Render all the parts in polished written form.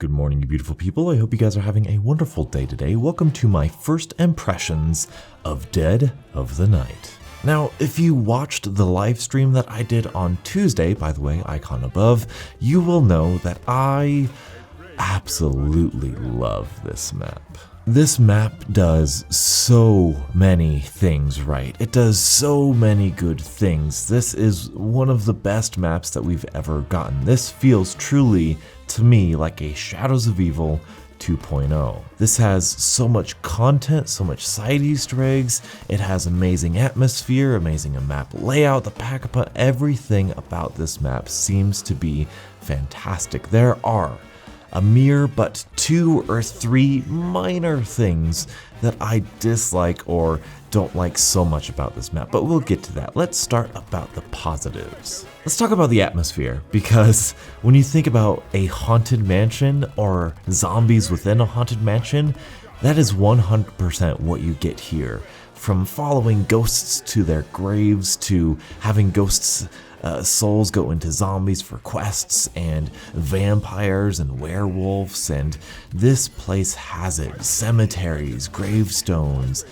Good morning, you beautiful people. I hope you guys are having a wonderful day today. Welcome to my first impressions of Dead of the Night. Now, if you watched the live stream that I did on Tuesday, by the way, icon above, you will know that I absolutely love this map. This map does so many things right. It does so many good things. This is one of the best maps that we've ever gotten. This feels truly, to me, like a Shadows of Evil 2.0. This has so much content, so much side Easter eggs. It has amazing atmosphere, amazing map layout, the pack-a-punch, everything about this map seems to be fantastic. There are a mere but 2 or 3 minor things that I dislike or don't like so much about this map, but we'll get to that. Let's start about the positives. Let's talk about the atmosphere, because when you think about a haunted mansion or zombies within a haunted mansion, that is 100% what you get here. From following ghosts to their graves, to having ghosts' souls go into zombies for quests, and vampires and werewolves, and this place has it. Cemeteries, gravestones.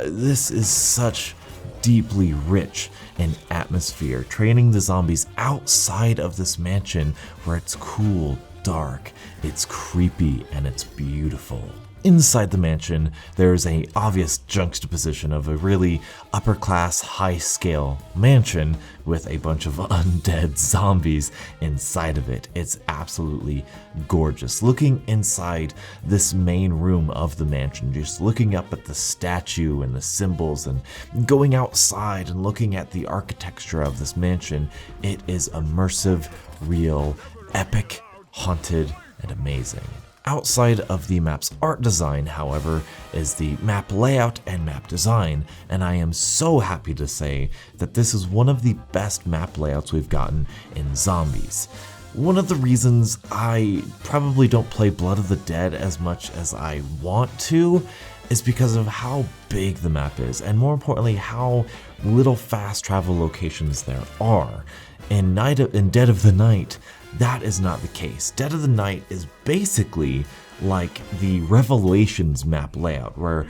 This is such deeply rich in atmosphere, training the zombies outside of this mansion where it's cool, dark, it's creepy, and it's beautiful. Inside the mansion, there's an obvious juxtaposition of a really upper-class, high-scale mansion with a bunch of undead zombies inside of it. It's absolutely gorgeous. Looking inside this main room of the mansion, just looking up at the statue and the symbols and going outside and looking at the architecture of this mansion, it is immersive, real, epic, haunted, and amazing. Outside of the map's art design, however, is the map layout and map design, and I am so happy to say that this is one of the best map layouts we've gotten in zombies. One of the reasons I probably don't play Blood of the Dead as much as I want to is because of how big the map is, and more importantly, how little fast travel locations there are. In Dead of the Night, that is not the case. Dead of the Night is basically like the Revelations map layout, where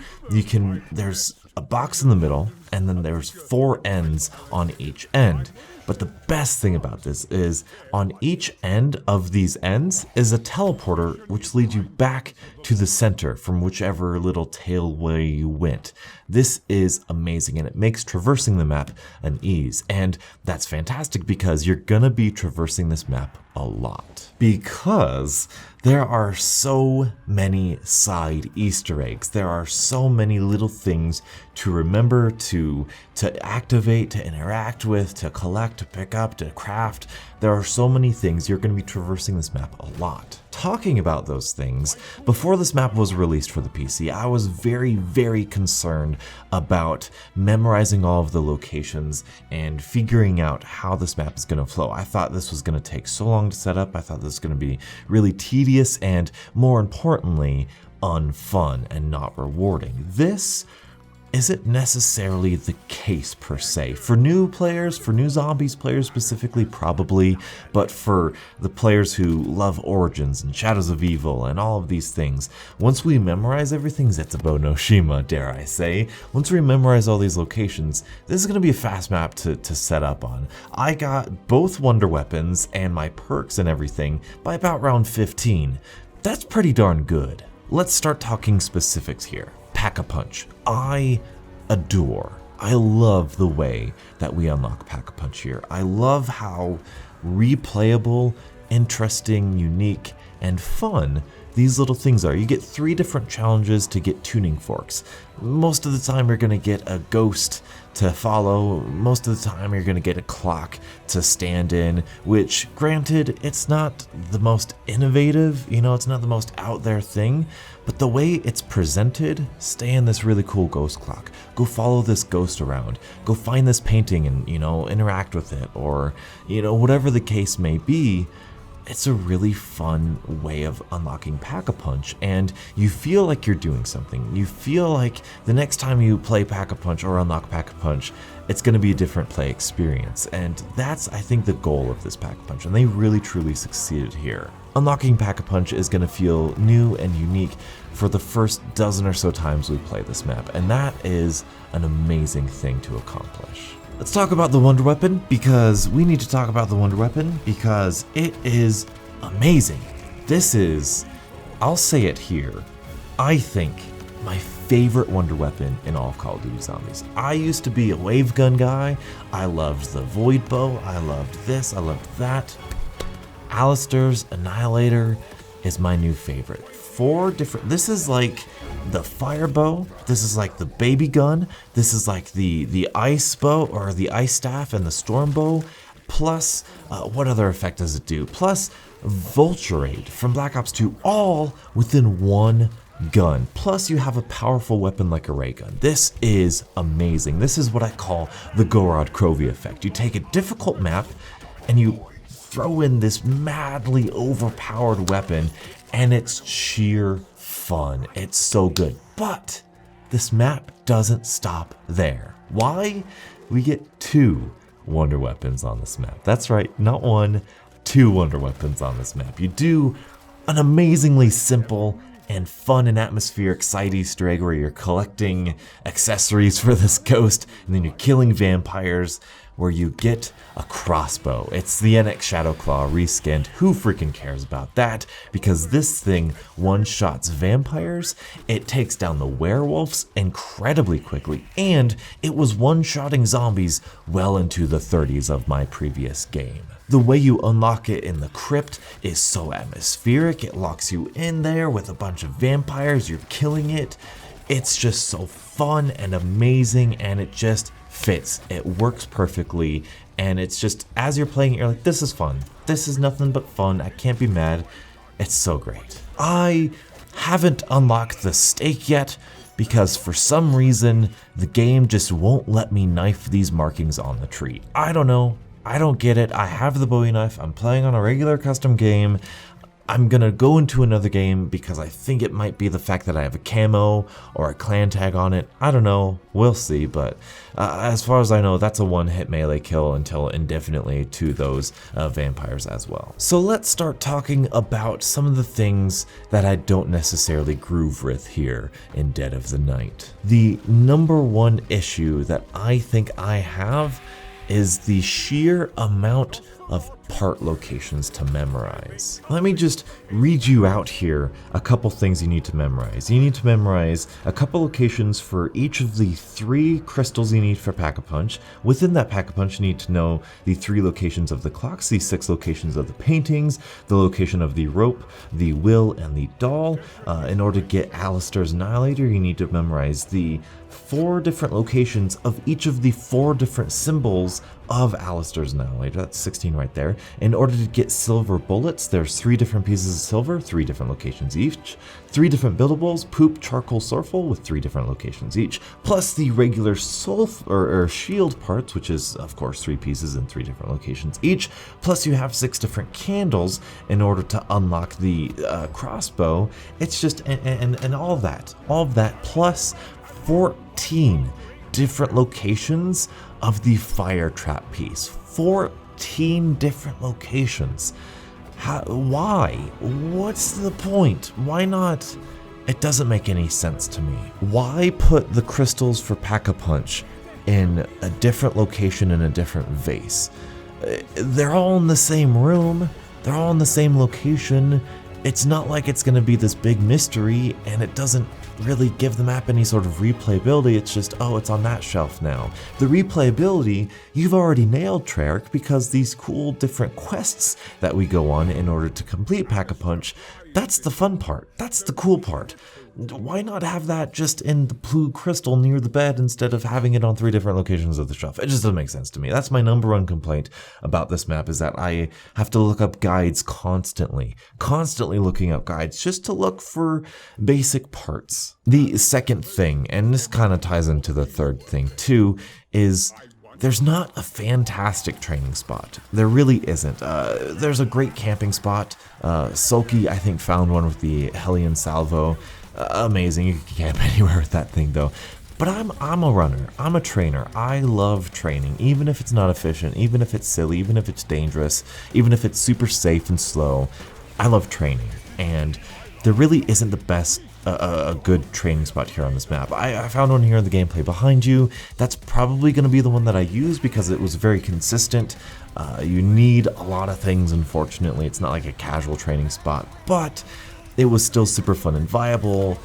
there's a box in the middle, and then there's 4 ends on each end. But the best thing about this is on each end of these ends is a teleporter which leads you back to the center from whichever little tailway you went. This is amazing, and it makes traversing the map an ease. And that's fantastic because you're gonna be traversing this map a lot, because there are so many side Easter eggs. There are so many little things to remember, to activate, to interact with, to collect, to pick up, to craft. There are so many things. You're going to be traversing this map a lot. Talking about those things, before this map was released for the PC, I was very, very concerned about memorizing all of the locations and figuring out how this map is going to flow. I thought this was going to take so long to set up. I thought this was going to be really tedious and, more importantly, unfun and not rewarding. This isn't necessarily the case per se. For new players, for new zombies players specifically, probably, but for the players who love Origins and Shadows of Evil and all of these things, once we memorize everything, Zetsubo no Shima, dare I say, once we memorize all these locations, this is going to be a fast map to set up on. I got both wonder weapons and my perks and everything by about round 15. That's pretty darn good. Let's start talking specifics here. Pack-a-punch. I love the way that we unlock Pack-a-punch here. I love how replayable, interesting, unique, and fun these little things are. You get 3 different challenges to get tuning forks. Most of the time you're going to get a ghost to follow. Most of the time you're going to get a clock to stand in, which, granted, it's not the most innovative, it's not the most out there thing, but the way it's presented, stay in this really cool ghost clock. Go follow this ghost around. Go find this painting and, interact with it, or, whatever the case may be. it's a really fun way of unlocking Pack-a-Punch, and you feel like you're doing something. You feel like the next time you play Pack-a-Punch or unlock Pack-a-Punch, it's going to be a different play experience, and that's, I think, the goal of this Pack-a-Punch, and they really truly succeeded here. Unlocking Pack-a-Punch is going to feel new and unique for the first dozen or so times we play this map, and that is an amazing thing to accomplish. Let's talk about the Wonder Weapon, because we need to talk about the Wonder Weapon because it is amazing. This is, I'll say it here, I think my favorite Wonder Weapon in all of Call of Duty Zombies. I used to be a wave gun guy. I loved the Void Bow. I loved this. I loved that. Alistair's Annihilator is my new favorite. 4 different, this is like the fire bow, this is like the baby gun, this is like the ice bow or the ice staff and the storm bow, plus what other effect does it do? Plus Vulturade from Black Ops 2, all within one gun. Plus you have a powerful weapon like a ray gun. This is amazing. This is what I call the Gorod Krovi effect. You take a difficult map and you throw in this madly overpowered weapon, and it's sheer fun. It's so good. But this map doesn't stop there. Why? We get 2 Wonder Weapons on this map. That's right, not 1, 2 Wonder Weapons on this map. You do an amazingly simple and fun and atmospheric side Easter egg where you're collecting accessories for this ghost, and then you're killing vampires, where you get a crossbow. It's the NX Shadowclaw reskinned. Who freaking cares about that? Because this thing one-shots vampires, it takes down the werewolves incredibly quickly, and it was one-shotting zombies well into the 30s of my previous game. The way you unlock it in the crypt is so atmospheric. It locks you in there with a bunch of vampires. You're killing it. It's just so fun and amazing, and it just fits. It works perfectly, and it's just, as you're playing it, you're like, this is fun. This is nothing but fun. I can't be mad. It's so great. I haven't unlocked the stake yet because for some reason the game just won't let me knife these markings on the tree. I don't know. I don't get it. I have the Bowie knife. I'm playing on a regular custom game. I'm gonna go into another game because I think it might be the fact that I have a camo or a clan tag on it. I don't know, we'll see, but as far as I know, that's a one-hit melee kill until indefinitely to those vampires as well. So let's start talking about some of the things that I don't necessarily groove with here in Dead of the Night. The number one issue that I think I have is the sheer amount of part locations to memorize. Let me just read you out here a couple things you need to memorize. You need to memorize a couple locations for each of the 3 crystals you need for Pack-a-Punch. Within that Pack-a-Punch, you need to know the 3 locations of the clocks, the 6 locations of the paintings, the location of the rope, the will, and the doll. In order to get Alistair's Annihilator, you need to memorize the 4 different locations of each of the 4 different symbols of Alistair's Annihilator. That's 16 right there. In order to get silver bullets, there's 3 different pieces of silver, 3 different locations each. 3 different buildables, poop, charcoal, sulfur with 3 different locations each. Plus the regular sulfur or shield parts, which is of course 3 pieces in 3 different locations each. Plus you have 6 different candles in order to unlock the crossbow. It's just and all of that plus 14 different locations of the fire trap piece. 14 different locations. Why? What's the point? Why not? It doesn't make any sense to me. Why put the crystals for Pack-a-Punch in a different location in a different vase? They're all in the same room. They're all in the same location. It's not like it's going to be this big mystery, and it doesn't really give the map any sort of replayability. It's just, oh, it's on that shelf now. The replayability, you've already nailed, Treyarch, because these cool different quests that we go on in order to complete Pack-a-Punch, that's the fun part. That's the cool part. Why not have that just in the blue crystal near the bed instead of having it on 3 different locations of the shelf? It just doesn't make sense to me. That's my number one complaint about this map, is that I have to look up guides constantly looking up guides just to look for basic parts. The second thing, and this kind of ties into the third thing too, is There's not a fantastic training spot. There really isn't. There's a great camping spot. Sulky, I think, found one with the Hellion Salvo. Amazing. You can camp anywhere with that thing, though. But I'm a runner. I'm a trainer. I love training, even if it's not efficient, even if it's silly, even if it's dangerous, even if it's super safe and slow. I love training, and there really isn't the best a good training spot here on this map. I found one here in the gameplay behind you. That's probably going to be the one that I use because it was very consistent. You need a lot of things, unfortunately. It's not like a casual training spot, but it was still super fun and viable.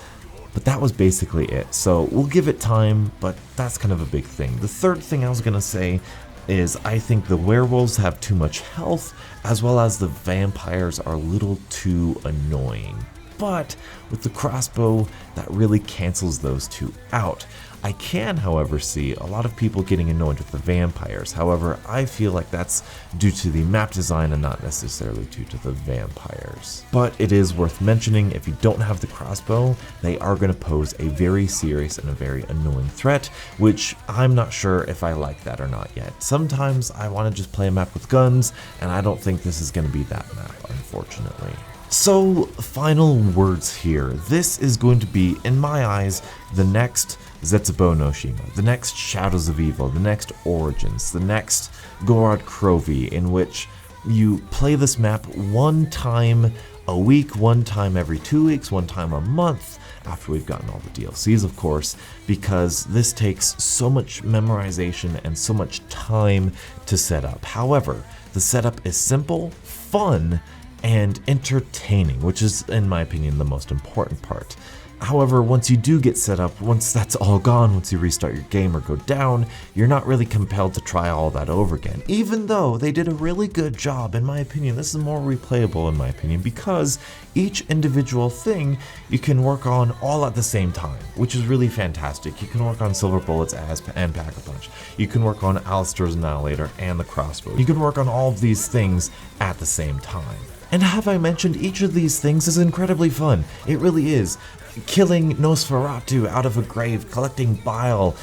But that was basically it. So we'll give it time, but that's kind of a big thing. The third thing I was going to say is I think the werewolves have too much health, as well as the vampires are a little too annoying. But with the crossbow, that really cancels those two out. I can, however, see a lot of people getting annoyed with the vampires. However, I feel like that's due to the map design and not necessarily due to the vampires. But it is worth mentioning, if you don't have the crossbow, they are going to pose a very serious and a very annoying threat, which I'm not sure if I like that or not yet. Sometimes I want to just play a map with guns, and I don't think this is going to be that map, unfortunately. So, final words here. This is going to be, in my eyes, the next Zetsubo no Shima, the next Shadows of Evil, the next Origins, the next Gorod Krovi, in which you play this map one time a week, one time every 2 weeks, one time a month, after we've gotten all the DLCs, of course, because this takes so much memorization and so much time to set up. However, the setup is simple, fun, and entertaining, which is, in my opinion, the most important part. However, once you do get set up, once that's all gone, once you restart your game or go down, you're not really compelled to try all that over again. Even though they did a really good job, in my opinion, this is more replayable in my opinion, because each individual thing you can work on all at the same time, which is really fantastic. You can work on Silver Bullets and Pack-a-Punch. You can work on Alistair's Annihilator and the crossbow. You can work on all of these things at the same time. And have I mentioned, each of these things is incredibly fun. It really is. Killing Nosferatu out of a grave, collecting bile,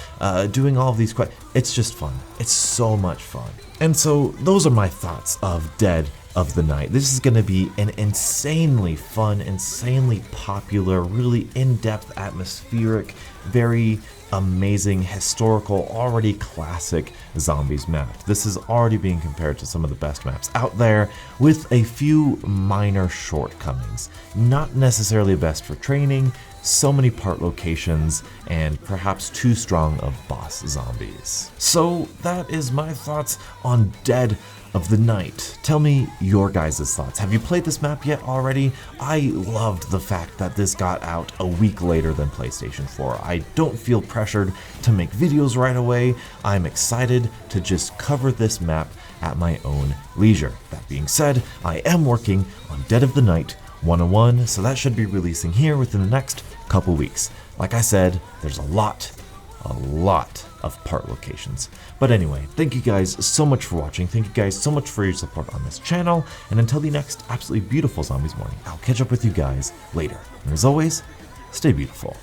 doing all of these it's just fun. It's so much fun. And so those are my thoughts of Dead of the Night. This is going to be an insanely fun, insanely popular, really in-depth, atmospheric, very amazing, historical, already classic zombies map. This is already being compared to some of the best maps out there, with a few minor shortcomings. Not necessarily best for training, so many part locations, and perhaps too strong of boss zombies. So that is my thoughts on Dead of the Night. Tell me your guys' thoughts. Have you played this map yet already? I loved the fact that this got out a week later than PlayStation 4. I don't feel pressured to make videos right away. I'm excited to just cover this map at my own leisure. That being said, I am working on Dead of the Night 101, so that should be releasing here within the next couple weeks. Like I said, there's a lot of part locations. But anyway, thank you guys so much for watching. Thank you guys so much for your support on this channel. And until the next absolutely beautiful Zombies morning, I'll catch up with you guys later. And as always, stay beautiful.